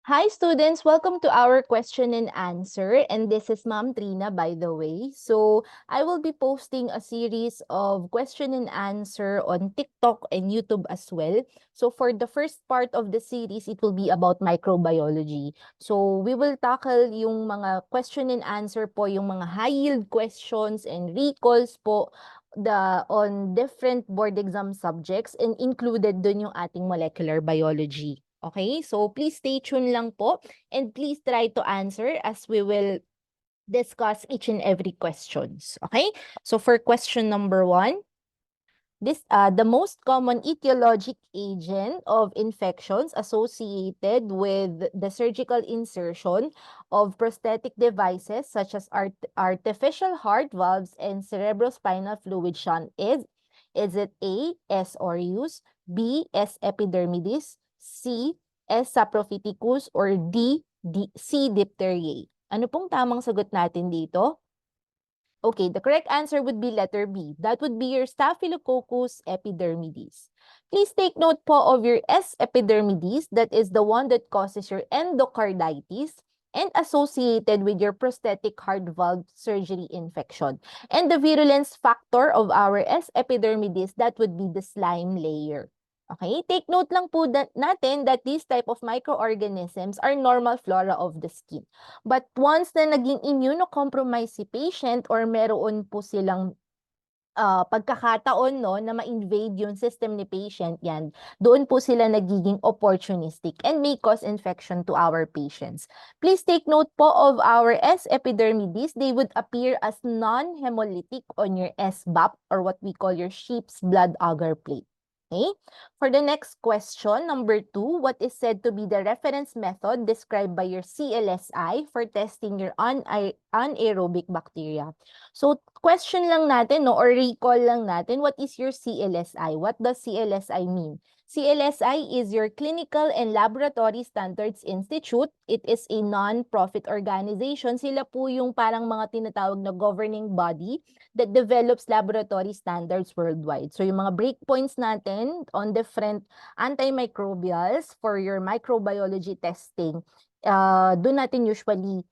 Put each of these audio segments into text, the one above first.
Hi students, welcome to our question and answer. And this is Ma'am Trina, by the way. So I will be posting a series of question and answer on TikTok and YouTube as well. So for the first part of the series, it will be about microbiology. So we will tackle yung mga question and answer po, yung mga high yield questions and recalls po on different board exam subjects, and included dun yung ating molecular biology. Okay, so please stay tuned lang po and please try to answer as we will discuss each and every questions. Okay, so for question number 1, the most common etiologic agent of infections associated with the surgical insertion of prosthetic devices such as artificial heart valves and cerebrospinal fluid shunt is it A, S. aureus, B, S. epidermidis, C, S. saprophyticus, or C. diphtheriae? Ano pong tamang sagot natin dito? Okay, the correct answer would be letter B. That would be your Staphylococcus epidermidis. Please take note po of your S. epidermidis. That is the one that causes your endocarditis and associated with your prosthetic heart valve surgery infection. And the virulence factor of our S. epidermidis, that would be the slime layer. Okay, take note lang po natin that these type of microorganisms are normal flora of the skin. But once na naging immunocompromised si patient or meron po silang pagkakataon no, na ma-invade yung system ni patient yan, doon po sila nagiging opportunistic and may cause infection to our patients. Please take note po of our S. epidermidis. They would appear as non-hemolytic on your SBAP, or what we call your sheep's blood agar plate. Okay? For the next question, number 2, what is said to be the reference method described by your CLSI for testing your anaerobic bacteria? So, question lang natin, no, or recall lang natin, what is your CLSI? What does CLSI mean? CLSI is your Clinical and Laboratory Standards Institute. It is a non-profit organization. Sila po yung parang mga tinatawag na governing body that develops laboratory standards worldwide. So yung mga breakpoints natin on different antimicrobials for your microbiology testing, doon natin usually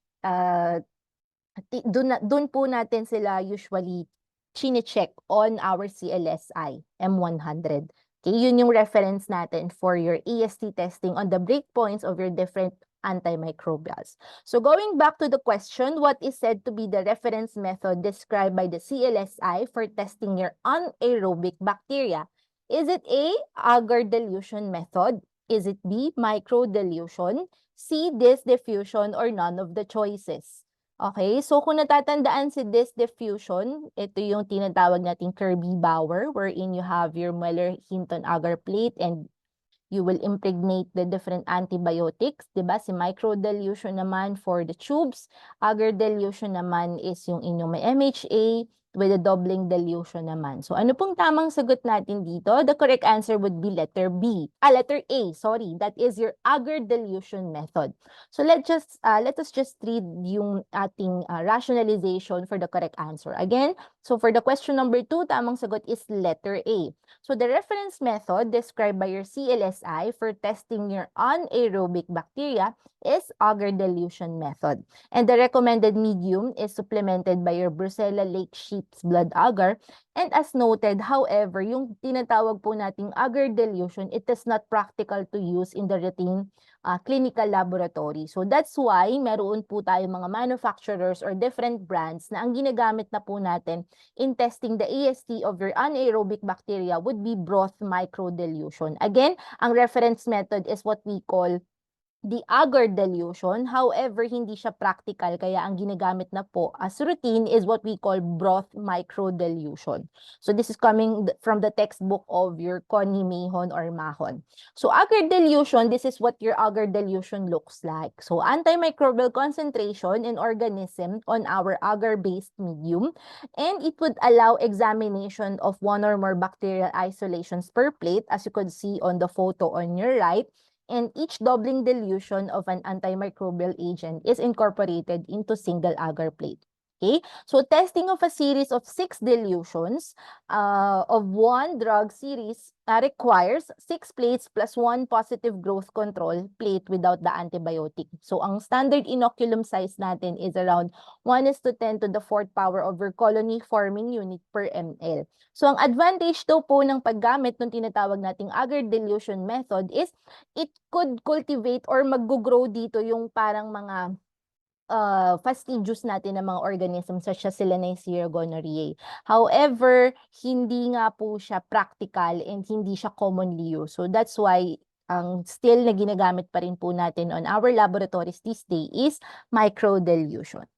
doon po natin sila usually chine-check on our CLSI M100. Okay, yun yung reference natin for your AST testing on the breakpoints of your different antimicrobials. So going back to the question, what is said to be the reference method described by the CLSI for testing your anaerobic bacteria? Is it A, agar dilution method? Is it B, microdilution? C, disc diffusion, or none of the choices? Okay, so kung natatandaan si disc diffusion, ito yung tinatawag nating Kirby-Bauer, wherein you have your Mueller-Hinton agar plate and you will impregnate the different antibiotics, diba? Si microdilution naman for the tubes, agar dilution naman is yung inyong may MHA, with a doubling dilution naman. So ano pong tamang sagot natin dito? The correct answer would be letter A, sorry. That is your agar dilution method. So let us just read yung ating rationalization for the correct answer. Again, so for the question number 2, tamang sagot is letter A. So the reference method described by your CLSI for testing your anaerobic bacteria is agar dilution method. And the recommended medium is supplemented by your Brucella Lake sheep's blood agar. And as noted, however, yung tinatawag po nating agar dilution, it is not practical to use in the routine clinical laboratory. So that's why meron po tayo mga manufacturers or different brands na ang ginagamit na po natin in testing the AST of your anaerobic bacteria would be broth microdilution. Again, ang reference method is what we call the agar dilution. However, hindi siya practical, kaya ang ginagamit na po as routine is what we call broth microdilution. So this is coming from the textbook of your Connie Mahon or Mahon. So agar dilution, this is what your agar dilution looks like. So antimicrobial concentration in organism on our agar-based medium, and it would allow examination of one or more bacterial isolations per plate, as you could see on the photo on your right. And each doubling dilution of an antimicrobial agent is incorporated into single agar plate. Okay, so testing of a series of 6 dilutions of one drug series requires 6 plates plus 1 positive growth control plate without the antibiotic. So ang standard inoculum size natin is around 1:10 to the 4th power over colony forming unit per ml. So ang advantage daw po ng paggamit ng tinatawag nating agar dilution method is it could cultivate or mag-grow dito yung parang mga fastidious natin ng mga organisms such as Silanaceae gonorrhoeae. However, hindi nga po siya practical and hindi siya commonly used. So that's why ang still na ginagamit pa rin po natin on our laboratories this day is microdilution.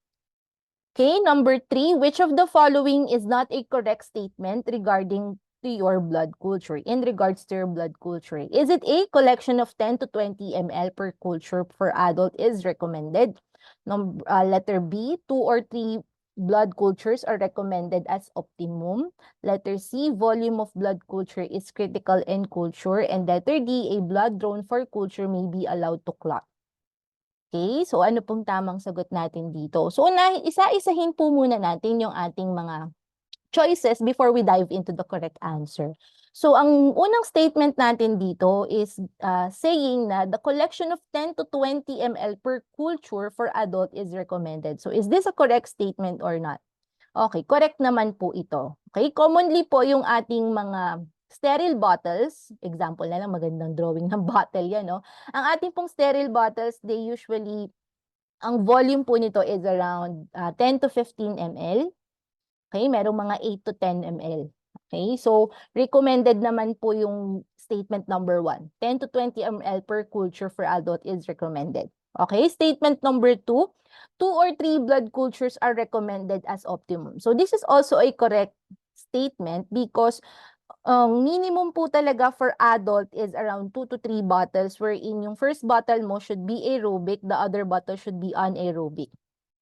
Okay, number 3, which of the following is not a correct statement regarding to your blood culture, in regards to your blood culture? Is it A, collection of 10 to 20 ml per culture for adult is recommended? Letter B, 2 or 3 blood cultures are recommended as optimum. Letter C, volume of blood culture is critical in culture. And letter D, a blood drawn for culture may be allowed to clot. Okay, so ano pong tamang sagot natin dito? So isa-isahin po muna natin yung ating mga choices before we dive into the correct answer. So ang unang statement natin dito is saying na the collection of 10 to 20 ml per culture for adult is recommended. So is this a correct statement or not? Okay, correct naman po ito. Okay, commonly po yung ating mga sterile bottles, example na lang, magandang drawing ng bottle yan, no? Ang ating pong sterile bottles, they usually, ang volume po nito is around 10 to 15 ml. Okay, merong mga 8 to 10 ml. Okay, so recommended naman po yung statement number 1. 10 to 20 ml per culture for adult is recommended. Okay, statement number 2, 2 or 3 blood cultures are recommended as optimum. So this is also a correct statement because minimum po talaga for adult is around 2 to 3 bottles wherein yung first bottle mo should be aerobic, the other bottle should be anaerobic.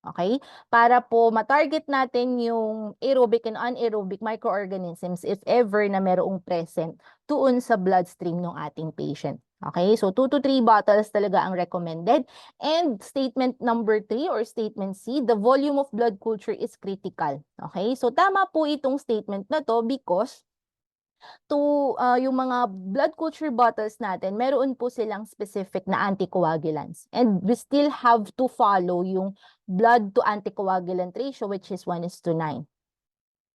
Okay? Para po matarget natin yung aerobic and anaerobic microorganisms if ever na merong present doon sa bloodstream ng ating patient. Okay? So 2 to 3 bottles talaga ang recommended. And statement number 3 or statement C, the volume of blood culture is critical. Okay? So tama po itong statement na to because yung mga blood culture bottles natin, meron po silang specific na anticoagulants. And we still have to follow yung blood to anticoagulant ratio which is 1:9.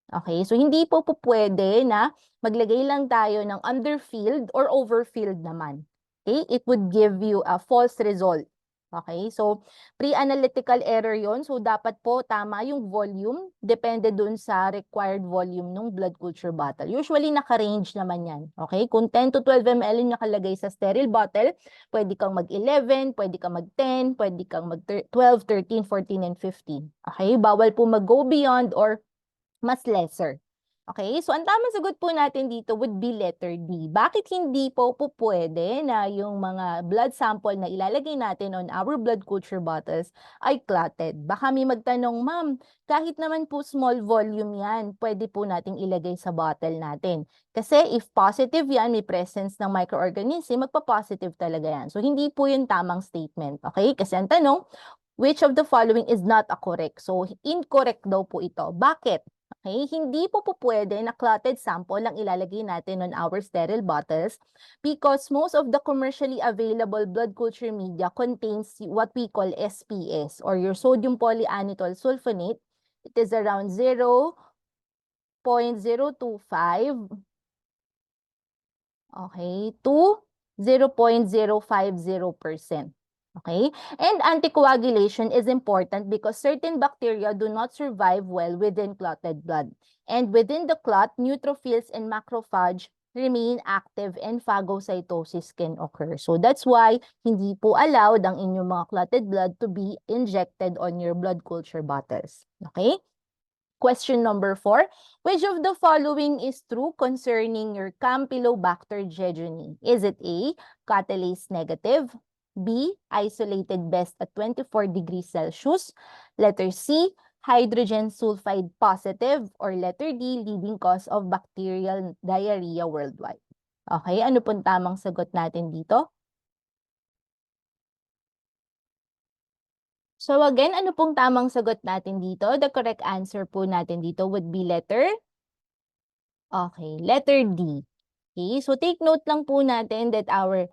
Okay, so hindi po pwede na maglagay lang tayo ng underfilled or overfilled naman. Okay, it would give you a false result. Okay, so pre-analytical error yon. So dapat po tama yung volume, depende dun sa required volume ng blood culture bottle. Usually naka-range naman yan. Okay, kung 10 to 12 ml yung nakalagay sa sterile bottle, pwede kang mag-11, pwede kang mag-10, pwede kang mag-12, 13, 14, and 15. Okay, bawal po mag-go beyond or mas lesser. Okay, so ang tamang sagot po natin dito would be letter D. Bakit hindi po pwede na yung mga blood sample na ilalagay natin on our blood culture bottles ay clotted? Baka may magtanong, ma'am, kahit naman po small volume yan, pwede po nating ilagay sa bottle natin. Kasi if positive yan, may presence ng microorganism, magpa-positive talaga yan. So hindi po yung tamang statement. Okay, kasi ang tanong, which of the following is not a correct? So incorrect daw po ito. Bakit? Okay, hindi po pwede na clotted sample ang ilalagay natin on our sterile bottles because most of the commercially available blood culture media contains what we call SPS or your sodium polyanethol sulfonate. It is around 0.025 okay, to 0.050%. Okay? And anticoagulation is important because certain bacteria do not survive well within clotted blood. And within the clot, neutrophils and macrophage remain active and phagocytosis can occur. So that's why hindi po allowed ang inyong mga clotted blood to be injected on your blood culture bottles. Okay? Question number 4, which of the following is true concerning your Campylobacter jejuni? Is it A, catalase negative, B, isolated best at 24 degrees Celsius, letter C, hydrogen sulfide positive, or letter D, leading cause of bacterial diarrhea worldwide? Okay, ano pong tamang sagot natin dito? So again, ano pong tamang sagot natin dito? The correct answer po natin dito would be letter D. Okay, so take note lang po natin that our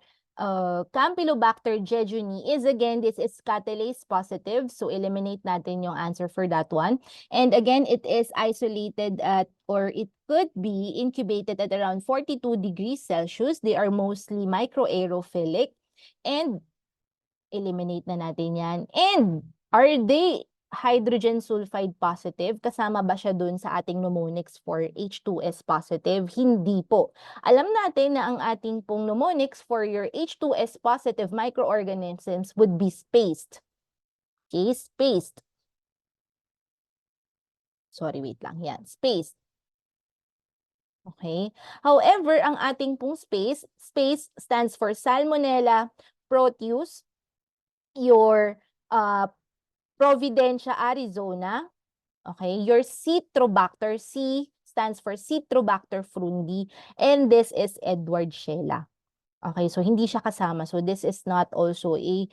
Campylobacter jejuni is again, this is catalase positive. So eliminate natin yung answer for that one. And again, it is isolated at, or it could be incubated at around 42 degrees Celsius. They are mostly microaerophilic. And eliminate na natin yan. And are they hydrogen sulfide positive? Kasama ba siya dun sa ating mnemonics for H2S positive? Hindi po. Alam natin na ang ating pong mnemonics for your H2S positive microorganisms would be spaced. Okay, spaced. Sorry, wait lang. Yan, spaced. Okay. However, ang ating pong space stands for Salmonella, Proteus, your Providencia, Arizona. Okay, your Citrobacter, C stands for Citrobacter frundi, and this is Edward Shella. Okay, so hindi siya kasama. So this is not also a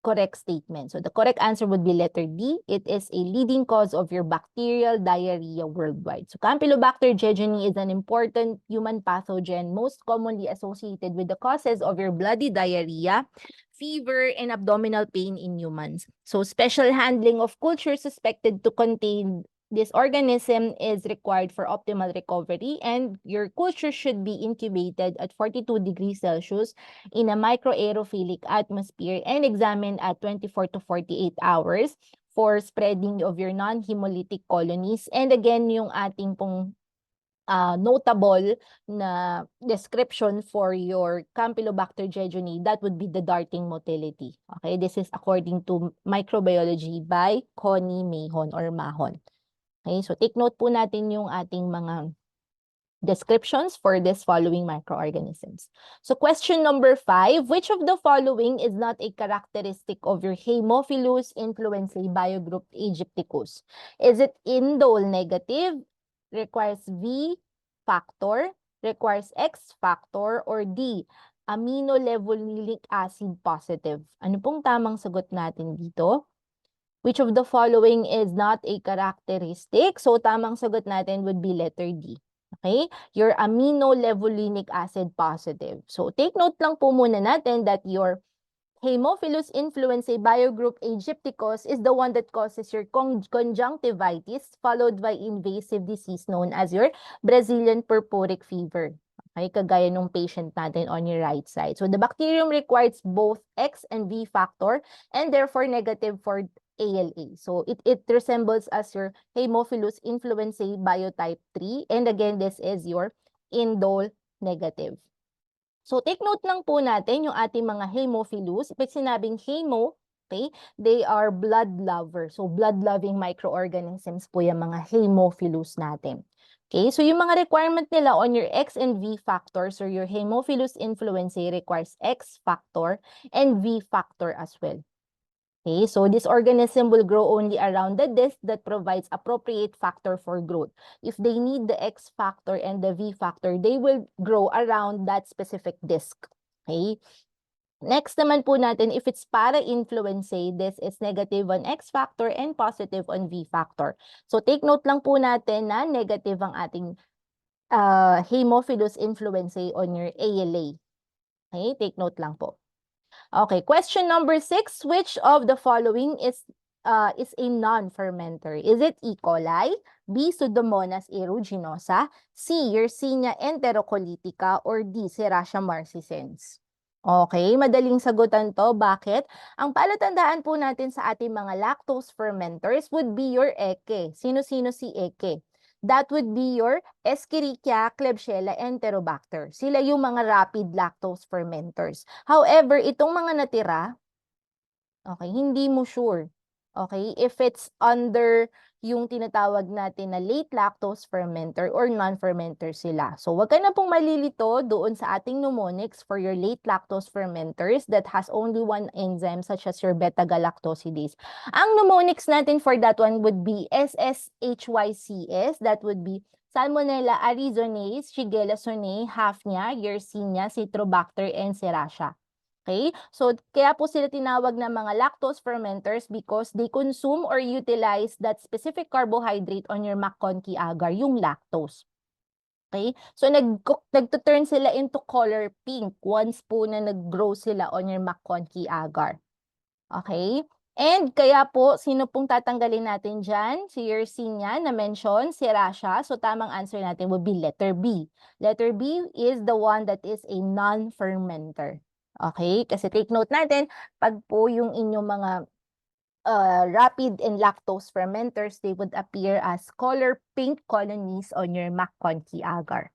correct statement. So the correct answer would be letter D. It is a leading cause of your bacterial diarrhea worldwide. So Campylobacter jejuni is an important human pathogen most commonly associated with the causes of your bloody diarrhea, fever, and abdominal pain in humans. So special handling of culture suspected to contain this organism is required for optimal recovery, and your culture should be incubated at 42 degrees Celsius in a microaerophilic atmosphere and examined at 24 to 48 hours for spreading of your non-hemolytic colonies. And again, yung ating pong notable na description for your Campylobacter jejuni, that would be the darting motility. Okay, this is according to Microbiology by Connie Mahon or Mahon. Okay, so take note po natin yung ating mga descriptions for this following microorganisms. So question number 5, which of the following is not a characteristic of your Haemophilus influenzae biogroup Aegypticus? Is it indole negative, requires V factor, requires X factor, or D, aminolevulinic acid positive? Ano pong tamang sagot natin dito? Which of the following is not a characteristic? So tamang sagot natin would be letter D. Okay? Your aminolevulinic acid positive. So take note lang po muna natin that your Haemophilus influenzae biogroup Aegypticus is the one that causes your conjunctivitis, followed by invasive disease known as your Brazilian purpuric fever. Okay, kagaya nung patient natin on your right side. So the bacterium requires both X and V factor and therefore negative for ALA. So it resembles as your Haemophilus influenzae biotype 3. And again, this is your indole negative. So take note lang po natin yung ating mga Haemophilus. Pag sinabing hemo, okay, they are blood lover. So blood-loving microorganisms po yung mga Haemophilus natin. Okay, so yung mga requirement nila on your X and V factors, or your Haemophilus influenzae requires X factor and V factor as well. Okay, so this organism will grow only around the disc that provides appropriate factor for growth. If they need the X factor and the V factor, they will grow around that specific disc. Okay. Next naman po natin, if it's para-influenzae, this is negative on X factor and positive on V factor. So take note lang po natin na negative ang ating Haemophilus influenzae on your ALA. Okay, take note lang po. Okay, question number 6, which of the following is a non-fermenter? Is it E. coli, B. Pseudomonas aeruginosa, C. Yersinia enterocolitica, or D. Serratia marcescens? Okay, madaling sagutan to. Bakit? Ang palatandaan po natin sa ating mga lactose fermenters would be your EKE. Sino-sino si EKE? That would be your Escherichia, Klebsiella, Enterobacter. Sila yung mga rapid lactose fermenters. However, itong mga natira, okay, hindi mo sure. Okay, if it's under yung tinatawag natin na late lactose fermenter or non-fermenter sila. So, wag ka na pong malilito doon sa ating mnemonics for your late lactose fermenters that has only one enzyme such as your beta-galactosidase. Ang mnemonics natin for that one would be SSHYCS. That would be Salmonella arizonase, Shigella sonei, Hafnia, Yersinia, Citrobacter, and Serratia. Okay? So, kaya po sila tinawag na mga lactose fermenters because they consume or utilize that specific carbohydrate on your McConkey agar, yung lactose. Okay? So, nagtuturn sila into color pink once po na nag-grow sila on your McConkey agar. Okay? And kaya po, sino pong tatanggalin natin dyan? Si Yersinia na mention, si Rasha. So, tamang answer natin would be letter B. Letter B is the one that is a non-fermenter. Okay? Kasi take note natin, pag po yung inyong mga rapid and lactose fermenters, they would appear as color pink colonies on your McConkey agar.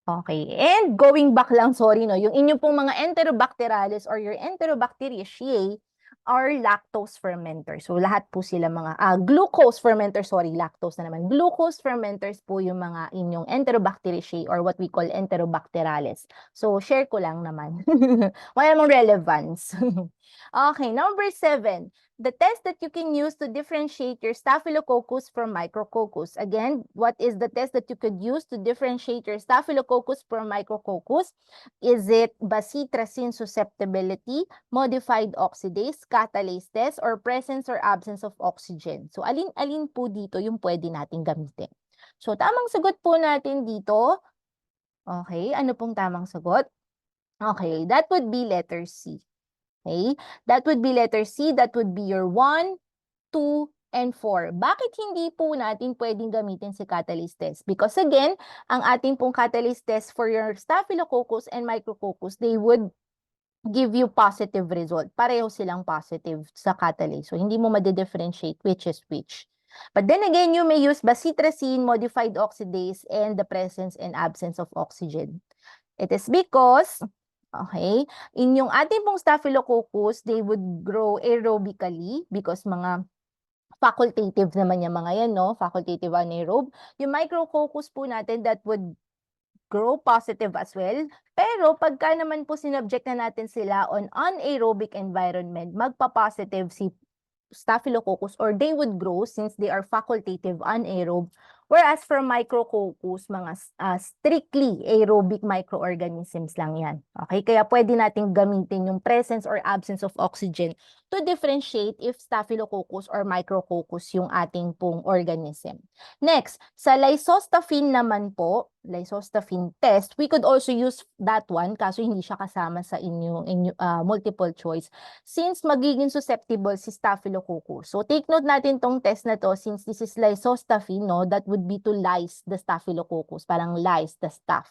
Okay. And going back lang, sorry, no, yung inyong pong mga Enterobacterales or your Enterobacteriaceae are lactose fermenters. So, lahat po sila mga, glucose fermenters, sorry, lactose na naman. Glucose fermenters po yung mga inyong Enterobacteriaceae or what we call Enterobacterales. So, share ko lang naman. Wala mong relevance. Okay, number 7. The test that you can use to differentiate your Staphylococcus from Micrococcus. Again, what is the test that you could use to differentiate your Staphylococcus from Micrococcus? Is it bacitracin susceptibility, modified oxidase, catalase test, or presence or absence of oxygen? So, alin-alin po dito yung pwede natin gamitin? So, tamang sagot po natin dito. Okay, ano pong tamang sagot? Okay, that would be letter C. Okay? That would be letter C. That would be your 1, 2, and 4. Bakit hindi po natin pwedeng gamitin si catalase test? Because again, ang ating pong catalase test for your Staphylococcus and Micrococcus, they would give you positive result. Pareho silang positive sa catalase. So, hindi mo ma-differentiate which is which. But then again, you may use bacitracin, modified oxidase, and the presence and absence of oxygen. It is because, okay, in yung ating pong Staphylococcus, they would grow aerobically because mga facultative naman yung mga yan, no? Facultative anaerobe. Yung Micrococcus po natin, that would grow positive as well. Pero pagka naman po sinubject na natin sila on anaerobic environment, magpa-positive si Staphylococcus or they would grow since they are facultative anaerobe. Whereas for Micrococcus, mga strictly aerobic microorganisms lang yan. Okay? Kaya pwede natin gamitin yung presence or absence of oxygen to differentiate if Staphylococcus or Micrococcus yung ating pong organism. Next, sa lysostophine naman po, lysostophine test, we could also use that one kaso hindi siya kasama sa inyong multiple choice since magiging susceptible si Staphylococcus. So take note natin tong test na to since this is lysostophine, no, that would be to lyse the Staphylococcus, parang lyse the staph.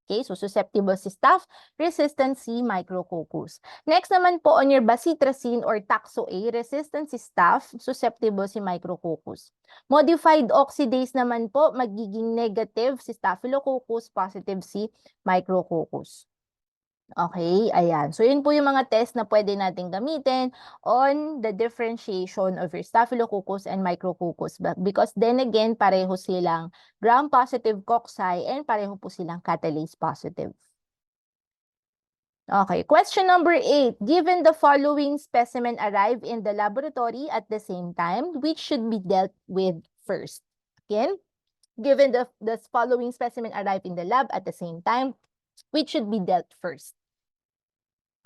Okay, so susceptible si staph, resistant si Micrococcus. Next naman po on your bacitracin or taxo A, resistant si staph, susceptible si Micrococcus. Modified oxidase naman po, magiging negative si Staphylococcus, positive si Micrococcus. Okay, ayan. So, yun po yung mga test na pwede natin gamitin on the differentiation of your Staphylococcus and Micrococcus. Because then again, pareho silang gram-positive cocci and pareho po silang catalase positive. Okay, question number 8. Given the following specimen arrive in the laboratory at the same time, which should be dealt with first? Again, given the following specimen arrive in the lab at the same time, which should be dealt first?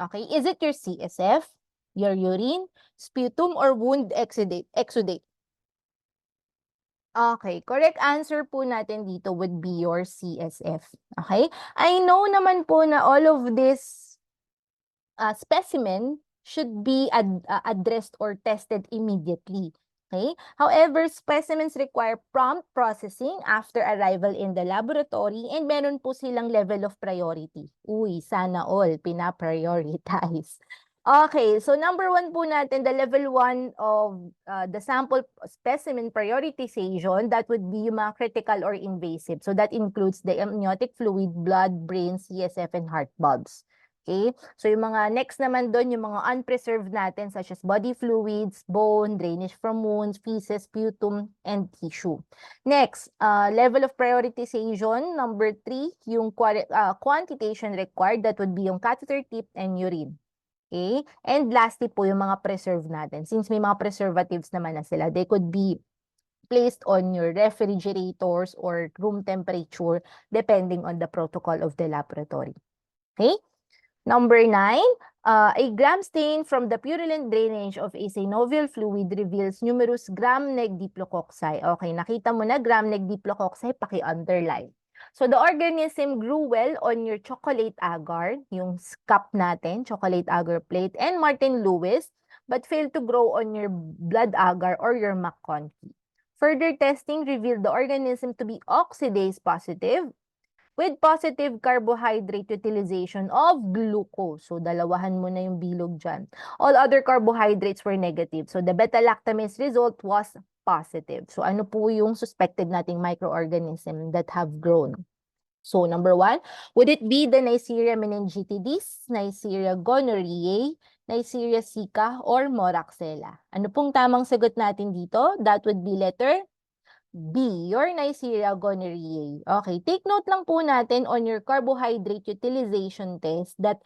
Okay, is it your CSF, your urine, sputum, or wound exudate? Okay, correct answer po natin dito would be your CSF. Okay, I know naman po na all of this specimen should be addressed or tested immediately. Okay? However, specimens require prompt processing after arrival in the laboratory and meron po silang level of priority. Uy, sana all pina-prioritize. Okay, so number 1 po natin, the level 1 of the sample specimen prioritization, that would be yung mga critical or invasive. So that includes the amniotic fluid, blood, brain, CSF, and heart bulbs. Okay? So, yung mga next naman doon, yung mga unpreserved natin such as body fluids, bone, drainage from wounds, feces, sputum, and tissue. Next, level of prioritization, number 3, yung quantitation required, that would be yung catheter tip and urine. Okay? And lastly po, yung mga preserved natin. Since may mga preservatives naman na sila, they could be placed on your refrigerators or room temperature depending on the protocol of the laboratory. Okay? Number 9, a gram stain from the purulent drainage of a synovial fluid reveals numerous gram-neg diplococci. Okay, nakita mo na gram-neg diplococci, paki-underline. So the organism grew well on your chocolate agar, yung cup natin, chocolate agar plate, and Martin Lewis, but failed to grow on your blood agar or your McConkey. Further testing revealed the organism to be oxidase positive, with positive carbohydrate utilization of glucose. So, dalawahan mo na yung bilog dyan. All other carbohydrates were negative. So, the beta-lactamase result was positive. So, ano po yung suspected nating microorganism that have grown? So, number 1, would it be the Neisseria meningitidis, Neisseria gonorrhoeae, Neisseria zika, or Moraxella? Ano pong tamang sagot natin dito? That would be letter B, your Neisseria gonorrhoeae. Okay, take note lang po natin on your carbohydrate utilization test that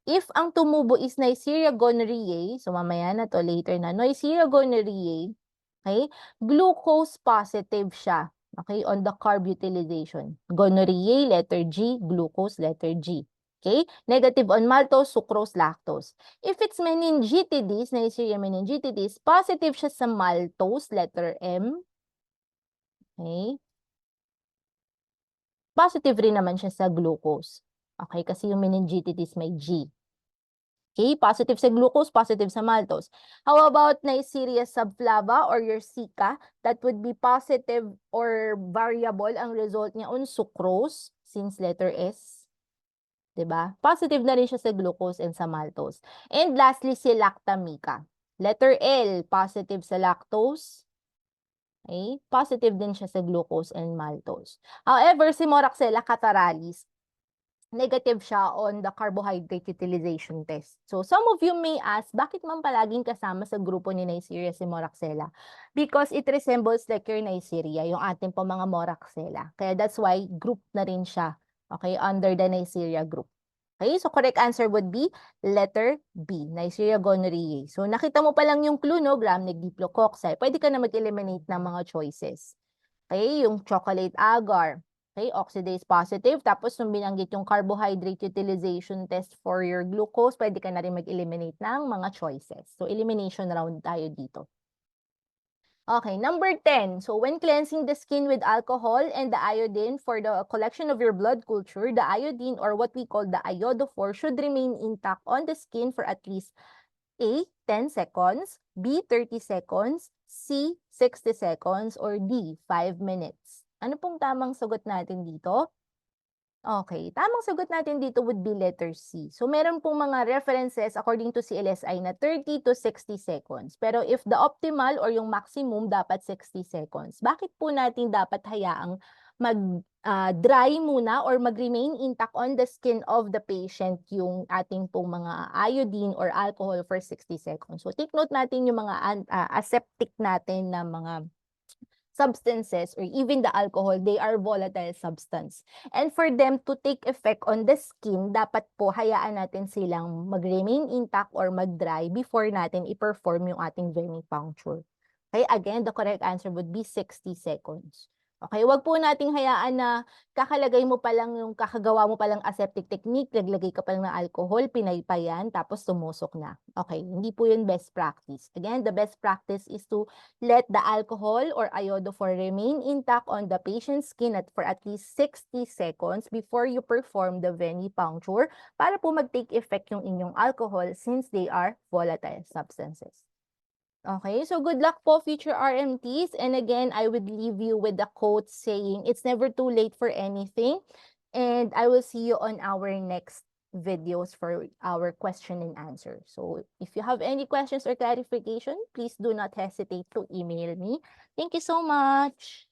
if ang tumubo is Neisseria gonorrhoeae, so mamaya na to, later na, Neisseria gonorrhoeae, okay, glucose positive siya, okay, on the carb utilization. Gonorrhoeae, letter G, glucose, letter G. Okay, negative on maltose, sucrose, lactose. If it's meningitidis, Neisseria meningitidis, positive siya sa maltose, letter M. Okay. Positive rin naman siya sa glucose. Okay, kasi yung meningitis may G. Okay, positive sa glucose, positive sa maltose. How about Neisseria subflava or your Zika? That would be positive or variable ang result niya on sucrose, since letter S. Diba? Positive na rin siya sa glucose and sa maltose. And lastly, si lactamica. Letter L, positive sa lactose. Okay? Positive din siya sa glucose and maltose. However, si Moraxella cataralis, negative siya on the carbohydrate utilization test. So, some of you may ask, bakit man palaging kasama sa grupo ni Neisseria si Moraxella? Because it resembles like your Neisseria, yung ating po mga Moraxella. Kaya that's why group na rin siya, okay, under the Neisseria group. Okay, so correct answer would be letter B, Neisseria gonorrhoeae. So nakita mo pa lang yung clue, no? Gram-neg diplococci. Pwede ka na mag-eliminate ng mga choices. Okay, yung chocolate agar. Okay, oxidase positive. Tapos nung binanggit yung carbohydrate utilization test for your glucose, pwede ka na rin mag-eliminate ng mga choices. So elimination round tayo dito. Okay, number 10. So when cleansing the skin with alcohol and the iodine for the collection of your blood culture, the iodine or what we call the iodophore should remain intact on the skin for at least A, 10 seconds, B, 30 seconds, C, 60 seconds, or D, 5 minutes. Ano pong tamang sagot natin dito? Okay, tamang sagot natin dito would be letter C. So, meron pong mga references according to CLSI na 30 to 60 seconds. Pero if the optimal or yung maximum, dapat 60 seconds. Bakit po natin dapat hayaang mag-dry muna or mag-remain intact on the skin of the patient yung ating pong mga iodine or alcohol for 60 seconds? So, take note natin yung mga aseptic natin na mga substances or even the alcohol, they are volatile substance. And for them to take effect on the skin, dapat po hayaan natin silang mag-remain intact or mag-dry before natin i-perform yung ating venipuncture. Okay, again, the correct answer would be 60 seconds. Okay, wag po nating hayaan na kakalagay mo pa lang yung kakagawa mo pa lang aseptic technique, naglagay ka pa lang ng alcohol, pinaypayan, tapos tumusok na. Okay, hindi po yun best practice. Again, the best practice is to let the alcohol or iodophore remain intact on the patient's skin for at least 60 seconds before you perform the venipuncture para po mag-take effect yung inyong alcohol since they are volatile substances. Okay, so good luck po, future RMTs. And again, I would leave you with the quote saying, it's never too late for anything. And I will see you on our next videos for our question and answer. So if you have any questions or clarification, please do not hesitate to email me. Thank you so much.